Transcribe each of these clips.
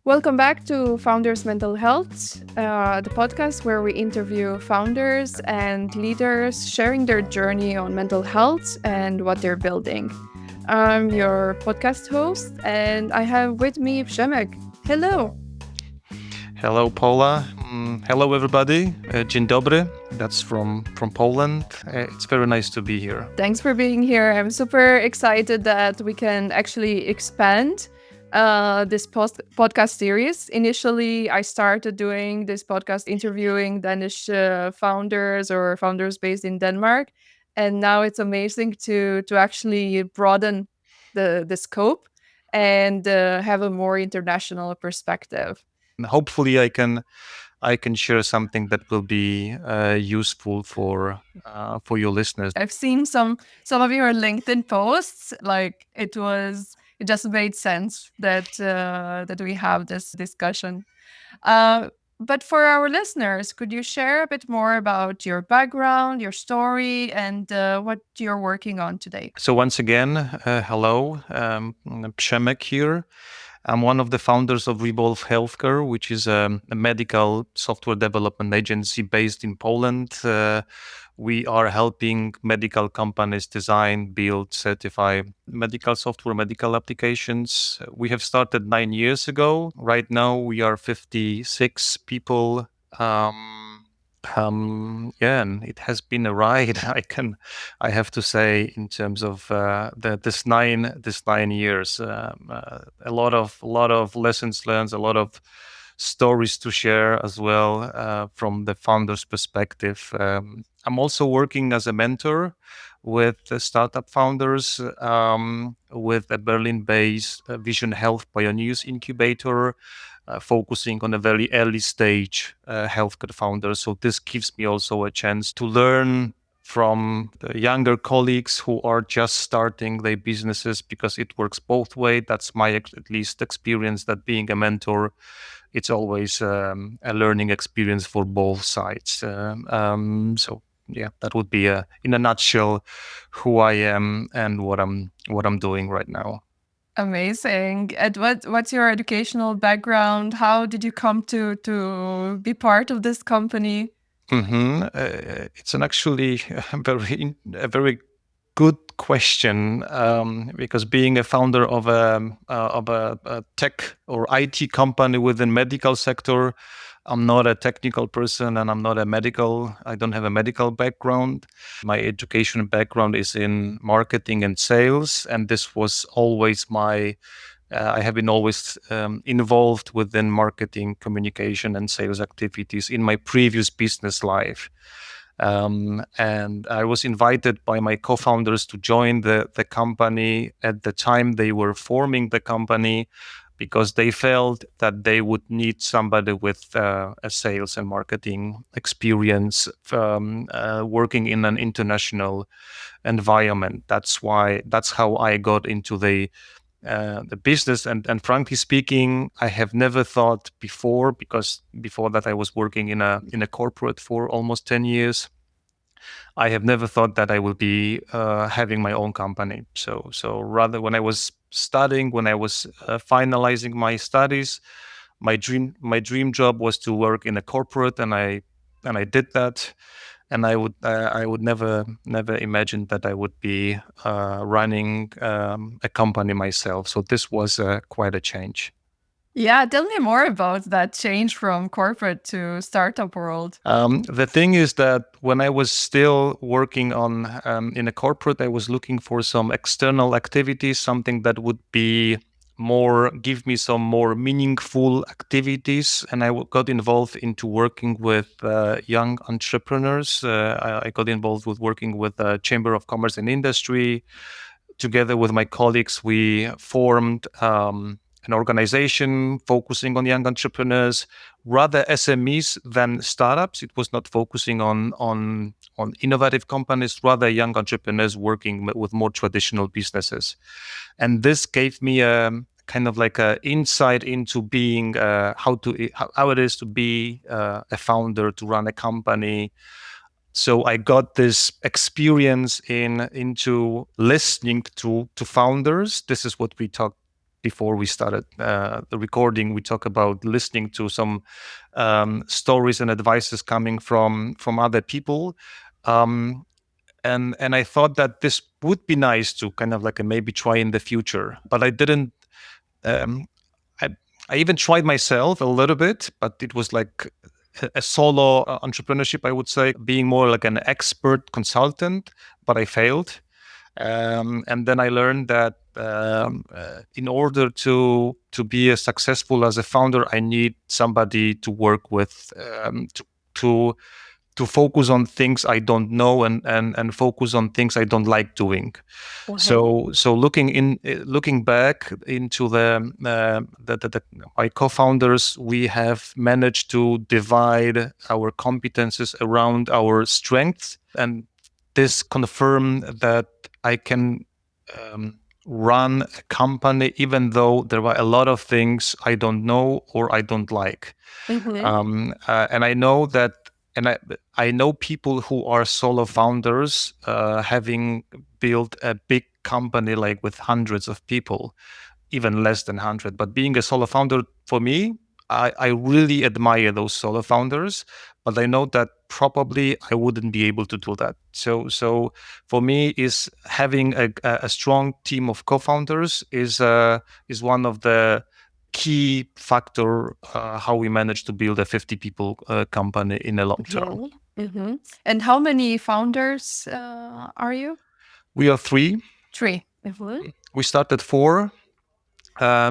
Welcome back to Founders Mental Health, the podcast where we interview founders and leaders sharing their journey on mental health and what they're building. I'm your podcast host, and I have with me Przemek. Hello. Hello, Paula. Hello, everybody. Dzień dobry. That's from Poland. It's very nice to be here. Thanks for being here. I'm super excited that we can actually expand this podcast series. Initially, I started doing this podcast interviewing Danish founders or founders based in Denmark, and now it's amazing to actually broaden the scope and have a more international perspective. And hopefully, I can share something that will be useful for your listeners. I've seen some of your LinkedIn posts. Like it just made sense that we have this discussion. But for our listeners, could you share a bit more about your background, your story, and what you're working on today? So once again, hello, Przemek here. I'm one of the founders of Revolve Healthcare, which is a medical software development agency based in Poland. We are helping medical companies design, build, certify medical software, medical applications. We have started 9 years ago. Right now, we are 56 people. And it has been a ride. I have to say, in terms of this 9 years, a lot of lessons learned, a lot of stories to share as well from the founder's perspective. I'm also working as a mentor with startup founders with a Berlin-based Vision Health Pioneers Incubator, focusing on a very early stage healthcare founders. So this gives me also a chance to learn from the younger colleagues who are just starting their businesses, because it works both ways. That's my at least experience, that being a mentor, it's always a learning experience for both sides. So yeah, that would be in a nutshell who I am and what I'm doing right now. Amazing. And what's your educational background? How did you come to be part of this company? It's an actually a very good question, because being a founder of a tech or IT company within medical sector, I'm not a technical person and I don't have a medical background. My education background is in marketing and sales, and this was always I have been always involved within marketing, communication, and sales activities in my previous business life. And I was invited by my co-founders to join the company at the time they were forming the company, because they felt that they would need somebody with a sales and marketing experience, working in an international environment. That's how I got into the business. And frankly speaking, I have never thought before, because before that I was working in a corporate for almost 10 years. I have never thought that I will be having my own company. So rather, when I was studying, when I was finalizing my studies, my dream job was to work in a corporate, and I did that. And I would never imagine that I would be running a company myself. So this was quite a change. Yeah, tell me more about that change from corporate to startup world. The thing is that when I was still working on in a corporate, I was looking for some external activities, something that would be give me some more meaningful activities, and got involved into working with young entrepreneurs. I got involved with working with the Chamber of Commerce and Industry. Together with my colleagues, we formed an organization focusing on young entrepreneurs, rather SMEs than startups. It was not focusing on innovative companies, rather young entrepreneurs working with more traditional businesses. And this gave me a kind of like a insight into being how it is to be a founder, to run a company. So I got this experience into listening to founders. This is what we talk before we started the recording, we talk about listening to some stories and advices coming from other people. Um, and I thought that this would be nice to kind of like maybe try in the future, but I didn't. Um, I I even tried myself a little bit, but it was like a solo entrepreneurship, I would say, being more like an expert consultant, but I failed. And then I learned that in order to be as successful as a founder, I need somebody to work with, to to focus on things I don't know, and focus on things I don't like doing. Mhm. So looking back into the my co-founders, we have managed to divide our competences around our strengths, and this confirmed that I can run a company even though there were a lot of things I don't know or I don't like. Mhm. And I know that, and I know people who are solo founders, having built a big company like with hundreds of people, even less than 100. But being a solo founder, for me, I really admire those solo founders, but I know that probably I wouldn't be able to do that. So for me, is having a strong team of co-founders is one of the key factor how we managed to build a 50 people company in the long term. Mhm. Mhm. And how many founders are you? We are three. 3. Mhm. We started four,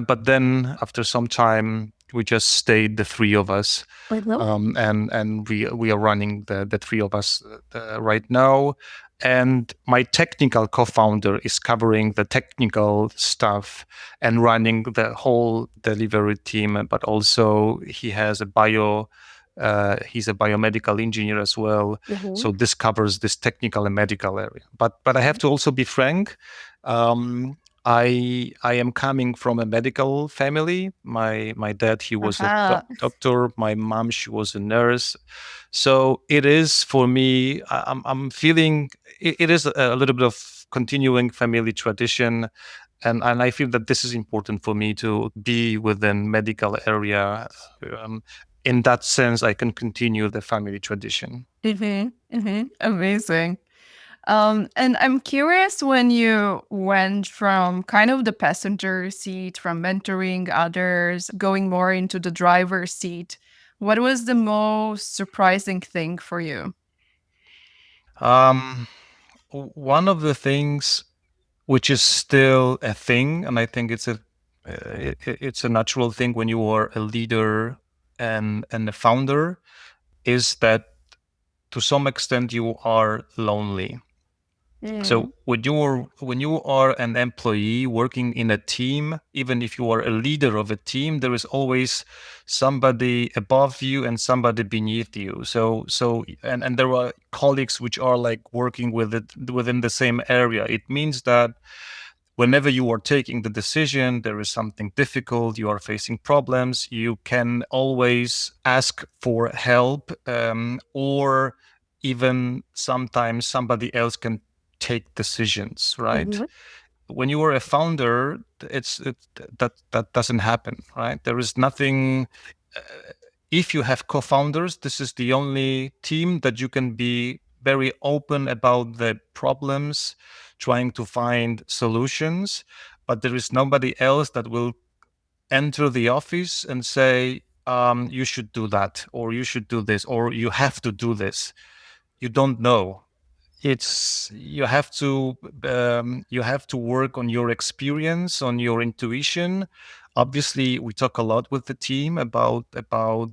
but then after some time, we just stayed the three of us, Mhm. and we are running the three of us right now. And my technical co-founder is covering the technical stuff and running the whole delivery team, but also he has a bio. He's a biomedical engineer as well, Mhm. so this covers this technical and medical area. But I have to also be frank. Um, I am coming from a medical family. My dad, he was a Aha. doctor. My mom, she was a nurse. So it is for me. I'm feeling it is a little bit of continuing family tradition, and I feel that this is important for me to be within medical area. Um, in that sense, I can continue the family tradition. Mhm. Mhm. Amazing. And I'm curious when you went from kind of the passenger seat, from mentoring others, going more into the driver's seat, what was the most surprising thing for you? Um, One of the things which is still a thing, and I think it's a natural thing when you are a leader and a founder, is that to some extent you are lonely. Mm. So when you are an employee working in a team, even if you are a leader of a team, there is always somebody above you and somebody beneath you. And there are colleagues which are like working with it within the same area. It means that whenever you are taking the decision, there is something difficult, you are facing problems, you can always ask for help, or even sometimes somebody else can take decisions, right? Mhm. When you are a founder, that doesn't happen, right? There is nothing. uh, if you have co-founders, this is the only team that you can be very open about the problems, trying to find solutions, but there is nobody else that will enter the office and say, you should do that, or you should do this, or you have to do this. You don't know. It's you have to work on your experience, on your intuition. Obviously, we talk a lot with the team about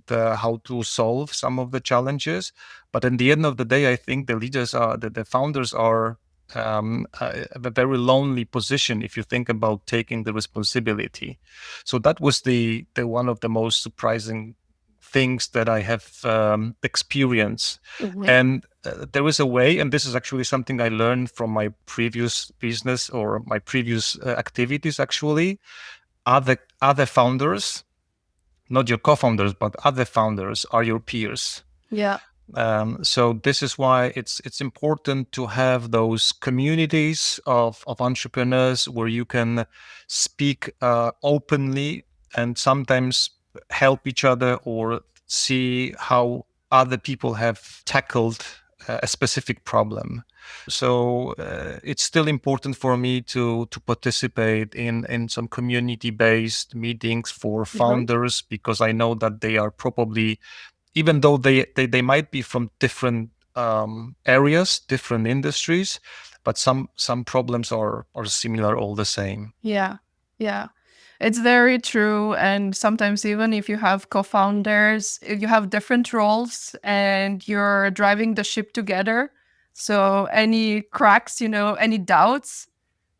how to solve some of the challenges, but in the end of the day, I think the leaders are the founders are a very lonely position if you think about taking the responsibility. So that was the one of the most surprising things that I have experienced. Mhm. And there is a way, and this is actually something I learned from my previous business or my previous activities. Actually, other founders, not your co-founders, but other founders, are your peers. Yeah. So this is why it's important to have those communities of entrepreneurs where you can speak openly and sometimes help each other or see how other people have tackled a specific problem. So it's still important for me to participate in some community based meetings for Mhm. founders, because I know that they are probably, even though they might be from different areas, different industries, but some problems are similar all the same. Yeah. Yeah. It's very true. And sometimes, even if you have co founders, you have different roles and you're driving the ship together. So, any cracks, any doubts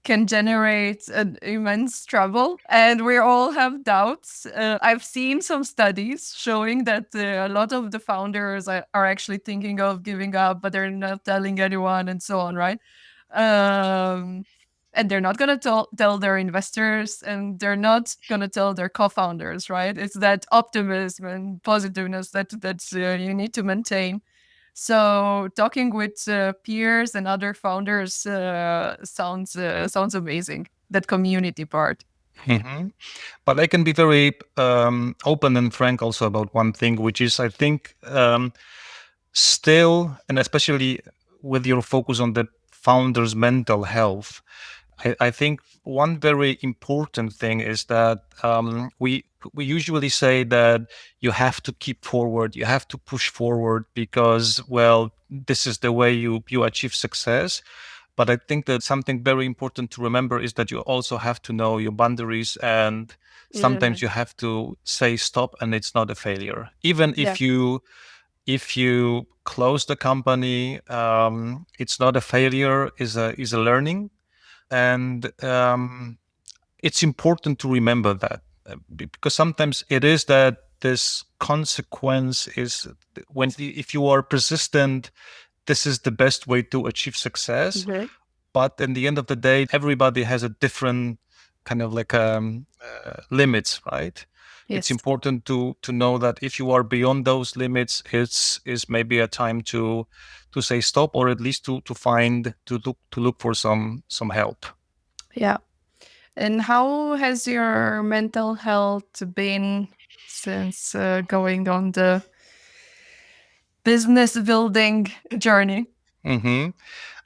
can generate an immense trouble. And we all have doubts. I've seen some studies showing that a lot of the founders are actually thinking of giving up, but they're not telling anyone and so on, right? Um, and they're not going to tell their investors, and they're not going to tell their co-founders, right? It's that optimism and positiveness that you need to maintain. So talking with peers and other founders sounds amazing. That community part. Mhm. But I can be very open and frank also about one thing, which is, I think, still, and especially with your focus on the founder's mental health, I think one very important thing is that we usually say that you have to keep forward, you have to push forward because, well, this is the way you achieve success. But I think that something very important to remember is that you also have to know your boundaries, and sometimes Mhm. you have to say stop, and it's not a failure. Even Yeah. if you close the company, it's not a failure, is a learning. And it's important to remember that, because sometimes it is that this consequence is, if you are persistent, this is the best way to achieve success. Mhm. But in the end of the day, everybody has a different kind of like limits, right? It's Yes. important to know that if you are beyond those limits, it's is maybe a time to say stop, or at least to look for some help. Yeah. And how has your mental health been since going on the business building journey? hmm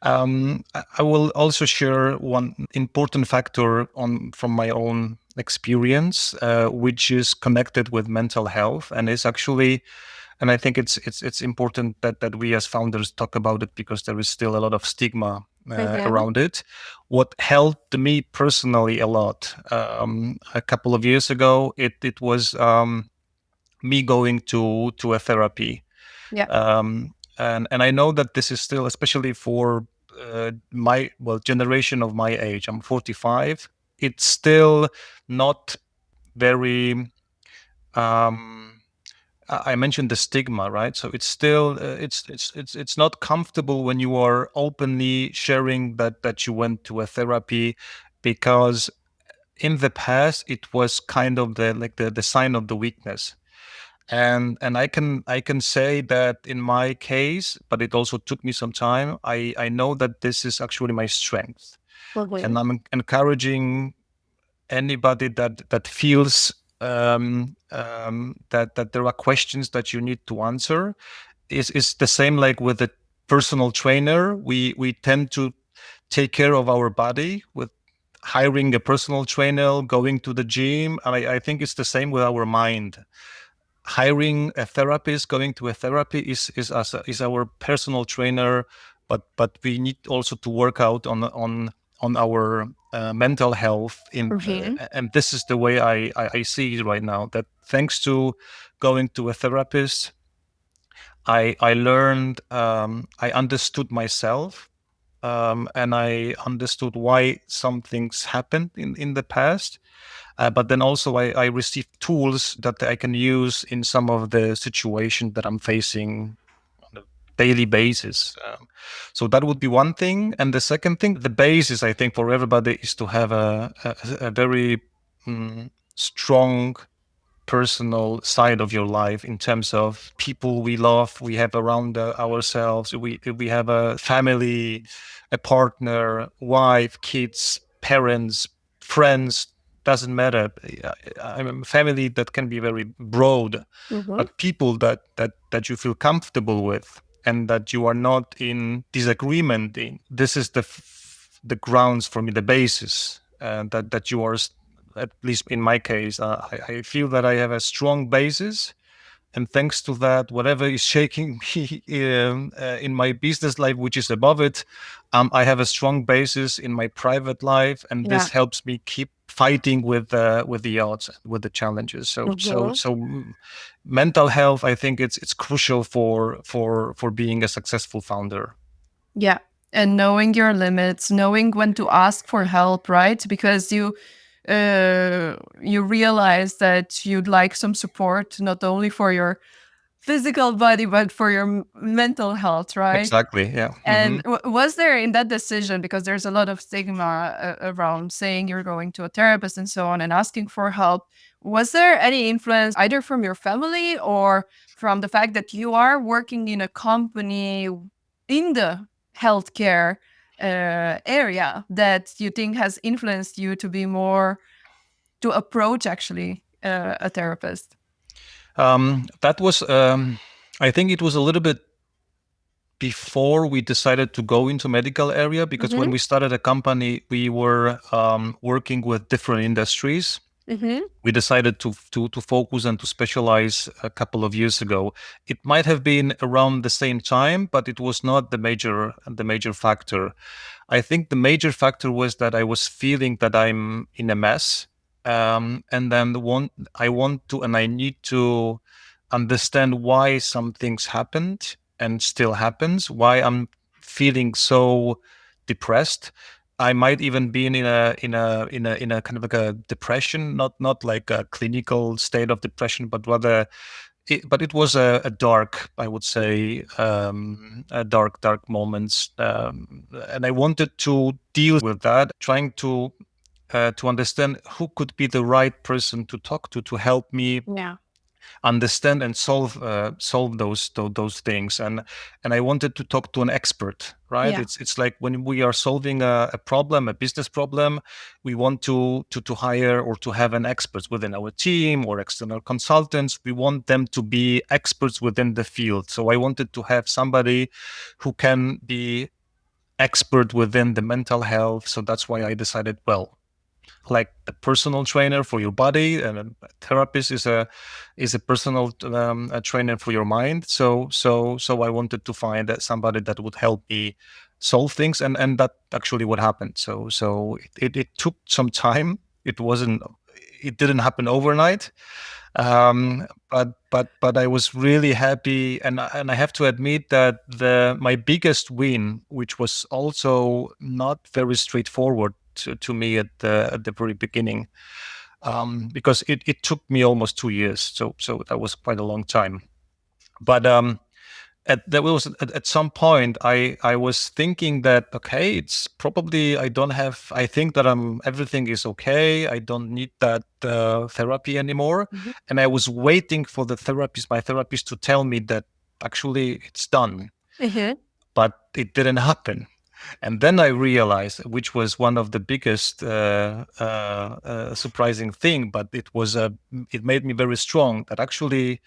I will also share one important factor on from my own experience, which is connected with mental health, and is actually, and I think it's important that we as founders talk about it, because there is still a lot of stigma Mhm. around it. What helped me personally a lot, a couple of years ago, it was me going to a therapy. Yeah. And I know that this is still, especially for my, well, generation of my age. I'm 45. It's still not very. Um, I mentioned the stigma, right? So it's still it's not comfortable when you are openly sharing that you went to a therapy, because in the past it was kind of the sign of the weakness. And I can say that in my case, but it also took me some time. I know that this is actually my strength, and Mhm. I'm encouraging anybody that feels that there are questions that you need to answer. Is the same like with the personal trainer. We tend to take care of our body with hiring a personal trainer, going to the gym. I think it's the same with our mind. Hiring a therapist, going to a therapy is our personal trainer, but we need also to work out on our mental health. Mhm. And this is the way I see it right now. That thanks to going to a therapist, I learned, I understood myself, and I understood why some things happened in the past. But then also I received tools that I can use in some of the situations that I'm facing on a daily basis. So that would be one thing. And the second thing, the basis, I think, for everybody is to have a very strong personal side of your life in terms of people we love, we have around ourselves. We have a family, a partner, wife, kids, parents, friends. Doesn't matter. I'm a family that can be very broad, Mhm. but people that you feel comfortable with and that you are not in disagreement in. This is the grounds for me, the basis that you are, at least in my case, I feel that I have a strong basis. And thanks to that, whatever is shaking me in my business life, which is above it, I have a strong basis in my private life, and Yeah. this helps me keep fighting with the odds, with the challenges. Mhm. Mental health, I think it's crucial for being a successful founder. Yeah. And knowing your limits, knowing when to ask for help, right? Because you realize that you'd like some support not only for your physical body but for your mental health, right? Exactly. Yeah. And was there in that decision, because there's a lot of stigma around saying you're going to a therapist and so on and asking for help, was there any influence either from your family or from the fact that you are working in a company in the healthcare area that you think has influenced you to be more to approach actually a therapist? That was, I think it was a little bit before we decided to go into medical area, because when Mm-hmm. we started a company, we were working with different industries. Mm-hmm. We decided to focus and to specialize a couple of years ago. It might have been around the same time, but it was not the major factor. I think the major factor was that I was feeling that I'm in a mess, and then I want to and I need to understand why some things happened and still happens. Why I'm feeling so depressed. I might even be in a kind of like a depression, not like a clinical state of depression, but rather it was a dark, I would say, a dark moments, and I wanted to deal with that, trying to understand who could be the right person to talk to help me Yeah. understand and solve those things. And I wanted to talk to an expert, right? Yeah. It's like when we are solving a problem, a business problem, we want to hire or to have an expert within our team or external consultants. We want them to be experts within the field. So I wanted to have somebody who can be expert within the mental health. So that's why I decided, well, like a personal trainer for your body, and a therapist is a personal a trainer for your mind. So I wanted to find somebody that would help me solve things, and that actually what happened. So it took some time. It didn't happen overnight. But I was really happy, and I have to admit that the my biggest win, which was also not very straightforward to me at the very beginning, because it took me almost 2 years, so that was quite a long time. But at some point I was thinking that, okay, it's probably I don't have I think that everything is okay. I don't need that therapy anymore. Mhm. And I was waiting for my therapist to tell me that actually it's done, Mhm. but it didn't happen. And then I realized, which was one of the biggest surprising thing, but it made me very strong, that actually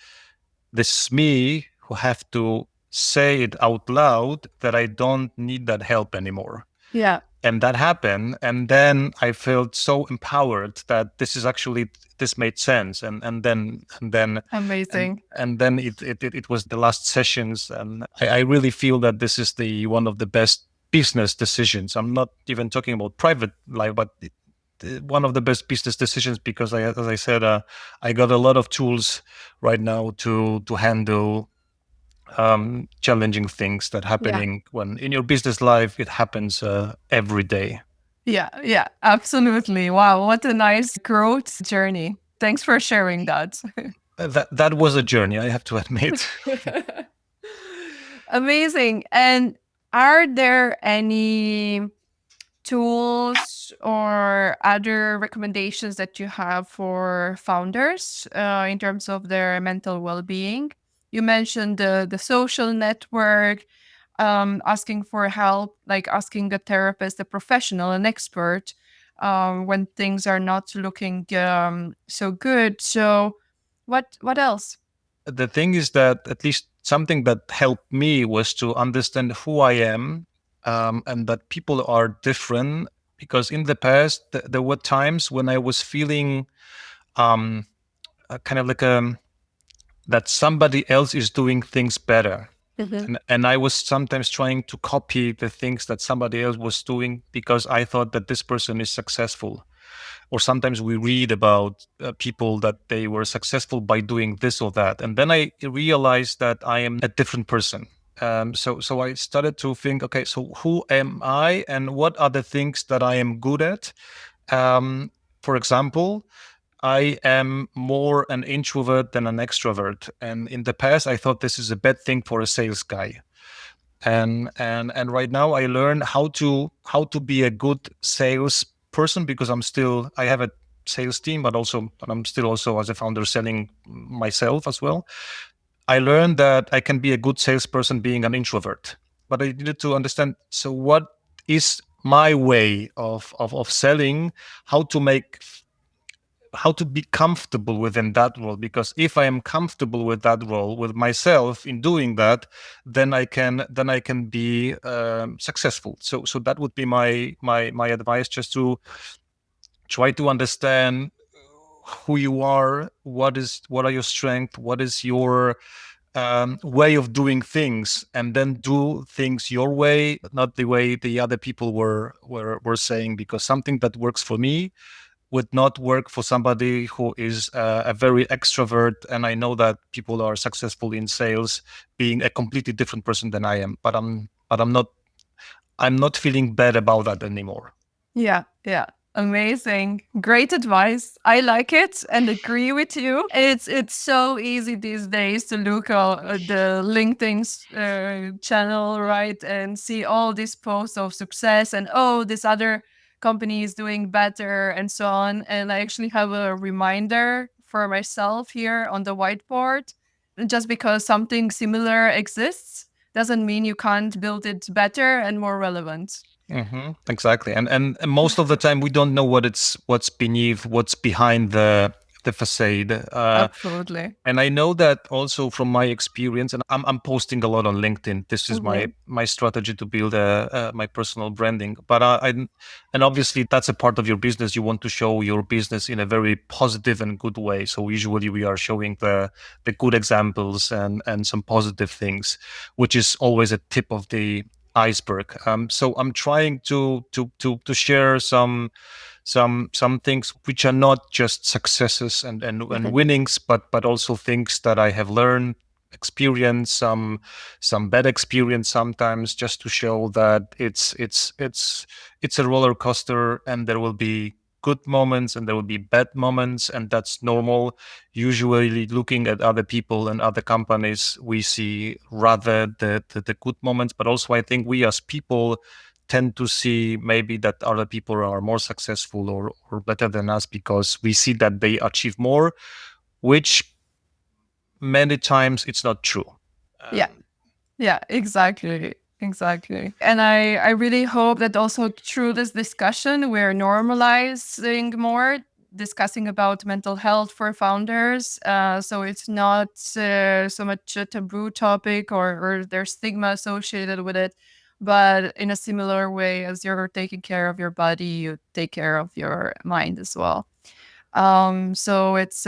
this is me who have to say it out loud that I don't need that help anymore. Yeah. And that happened. And then I felt so empowered that this made sense. Amazing. And then it was the last sessions. And I really feel that this is the one of the best business decisions. I'm not even talking about private life, but one of the best business decisions, because as I said, I got a lot of tools right now to handle challenging things that Yeah. happening when in your business life. It happens every day. Yeah. Yeah. Absolutely. Wow. What a nice growth journey. Thanks for sharing that. That was a journey, I have to admit. Amazing. And are there any tools or other recommendations that you have for founders in terms of their mental well-being? You mentioned the social network, asking for help, like asking a therapist, a professional, an expert, when things are not looking so good. So, what else? The thing is that at least something that helped me was to understand who I am, and that people are different. Because in the past, there were times when I was feeling um, kind of like that somebody else is doing things better. Mhm. And I was sometimes trying to copy the things that somebody else was doing because I thought that this person is successful. Or sometimes we read about people that they were successful by doing this or that, and then I realized that I am a different person. So I started to think, okay, so who am I, and what are the things that I am good at? For example, I am more an introvert than an extrovert, and in the past I thought this is a bad thing for a sales guy. And right now I learn how to be a good sales person, because I have a sales team, but I'm still also as a founder selling myself as well. I learned that I can be a good salesperson being an introvert, but I needed to understand, so what is my way of selling, how to make how to be comfortable within that role. Because if I am comfortable with that role, with myself in doing that, then I can be successful. So that would be my advice, just to try to understand who you are, what are your strengths, what is your way of doing things, and then do things your way, not the way the other people were saying. Because something that works for me would not work for somebody who is a very extrovert. And I know that people are successful in sales being a completely different person than I am. But I'm not feeling bad about that anymore. Yeah, yeah. Amazing. Great advice. I like it and agree with you. It's so easy these days to look at the LinkedIn channel, right, and see all these posts of success and oh, this other company is doing better and so on. And I actually have a reminder for myself here on the whiteboard. Just because something similar exists doesn't mean you can't build it better and more relevant. Exactly. And most of the time we don't know what's beneath, what's behind the facade. Absolutely. And I know that also from my experience, and I'm posting a lot on LinkedIn. This is my Mhm. my strategy to build my personal branding. But and obviously that's a part of your business. You want to show your business in a very positive and good way. So usually we are showing the good examples and some positive things, which is always a tip of the iceberg. So I'm trying to share some things which are not just successes and winnings, but also things that I have learned, experience, some bad experience sometimes, just to show that it's a roller coaster, and there will be good moments and there will be bad moments, and that's normal. Usually looking at other people and other companies, we see rather the good moments, but also I think we as people tend to see maybe that other people are more successful or better than us, because we see that they achieve more, which many times it's not true. Yeah. Um, Yeah, exactly. Exactly. And I really hope that also through this discussion, we're normalizing more discussing about mental health for founders. So it's not so much a taboo topic or there's stigma associated with it. But in a similar way as you're taking care of your body, you take care of your mind as well. So it's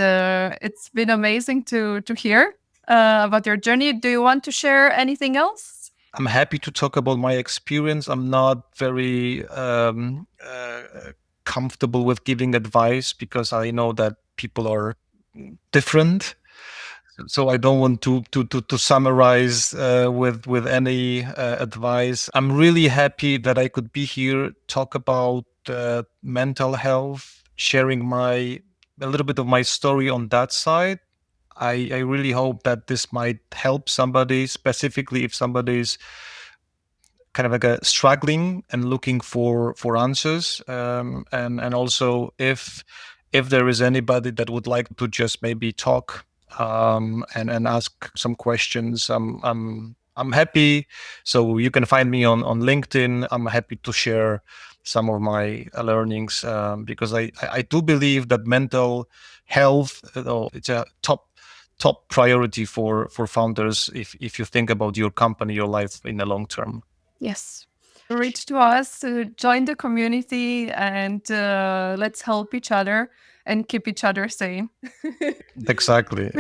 been amazing to hear about your journey. Do you want to share anything else? I'm happy to talk about my experience. I'm not very comfortable with giving advice, because I know that people are different. So I don't want to summarize with any advice. I'm really happy that I could be here, talk about mental health, sharing my a little bit of my story on that side. I really hope that this might help somebody, specifically if somebody's kind of like a struggling and looking for answers, and also if there is anybody that would like to just maybe talk, and ask some questions, I'm happy. So you can find me on LinkedIn. I'm happy to share some of my learnings, because I do believe that mental health, it's a top priority for founders if you think about your company, your life in the long term. Yes. Reach to us, join the community, and let's help each other and keep each other sane. Exactly.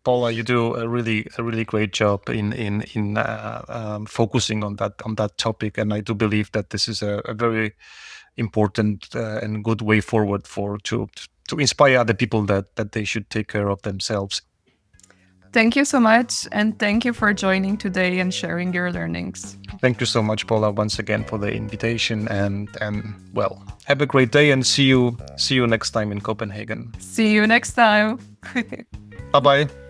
Paula, you do a really great job in focusing on that topic, and I do believe that this is a very important and good way forward to inspire other people that they should take care of themselves. Thank you so much, and thank you for joining today and sharing your learnings. Thank you so much, Paula, once again for the invitation, and well, have a great day, and see you next time in Copenhagen. See you next time. Bye bye.